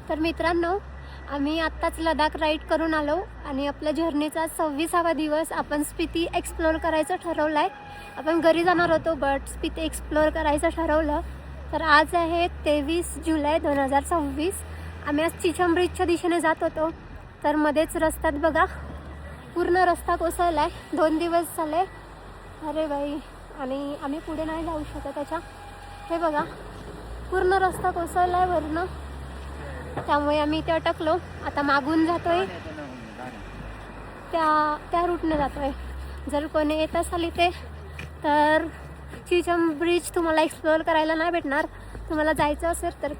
तर मित्रांनो, आम्ही आत्ताच लडाख राईड करून आलो आणि आपल्या जर्नीचा 26वा दिवस. आपण स्पिती एक्सप्लोअर करायचं ठरवलं आहे. आपण घरी जाणार होतो बट स्पिती एक्सप्लोअर करायचं ठरवलं. तर आज आहे 23 जुलै 2026. आम्ही आज चिचम ब्रिजच्या दिशेने जात होतो. तर मध्येच रस्त्यात बघा पूर्ण रस्ता कोसळला आहे. 2 दिवस झाले. अरे बाई, आणि आम्ही पुढे नाही जाऊ शकत त्याच्या. हे बघा पूर्ण रस्ता कोसळला आहे वरनं. त्यामुळे आम्ही इथे अटकलो. आता मागून जातोय, त्या रूटने जातोय. जर कोणी येत असाल इथे तर चिचम ब्रिज तुम्हाला एक्सप्लोअर करायला नाही भेटणार. तुम्हाला जायचं असेल तर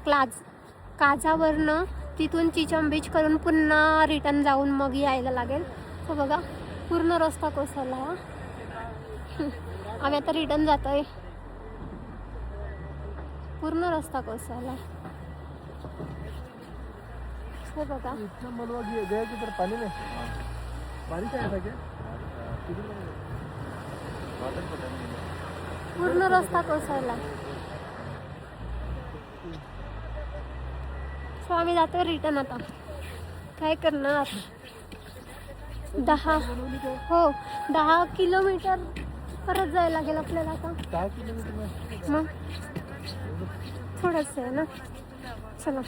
काजावरनं तिथून चिचम बीच करून पुन्हा रिटर्न जाऊन मग यायला लागेल. तर बघा पूर्ण रस्ता कोसळला हा. आम्ही आता रिटर्न जातोय. पूर्ण रस्ता कोसळला. हे बघा पानी में बारिश आया था क्या? पूर्ण रस्ता कोसळला. सो आम्ही जातोय रिटर्न. आता काय करणार. 10 किलोमीटर परत जायला लागेल आपल्याला. आता 10 किलोमीटर मग थोडंच आहे ना. चला,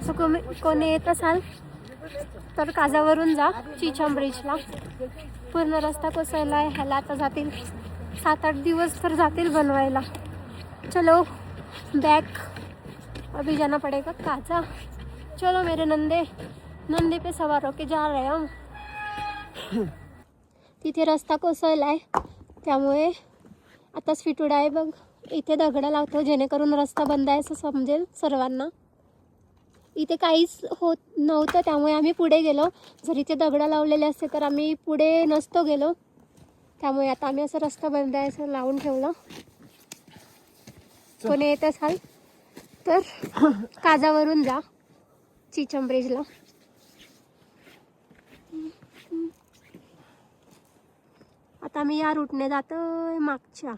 सो कोणी येत असाल तर काजावरून जा चिचम ब्रिजला. पूर्ण रस्ता कोसळला आहे. ह्याला आता जातील 7-8 दिवस तर जातील बनवायला. चलो बैक, अभी जाना पड़ेगा काजा. चलो मेरे नंदे पे सवार होके जा रहे हम. तिथे रस्ता कोसळला आहे त्यामुळे आता स्वीटूड आहे बघ इथे दगडं लावतो जेणेकरून रस्ता बंद आहे असं समजेल सर्वांना. इथे काहीच होत नव्हतं त्यामुळे आम्ही पुढे गेलो. जर इथे दगडं लावलेले असते तर आम्ही पुढे नसतो गेलो. त्यामुळे आता आम्ही असं रस्ता बंद आहे असं लावून ठेवलं. कोणी येत असाल तर काजावरून जा चिचम ब्रिजला. आता आम्ही या रूटने जातोय मागच्या.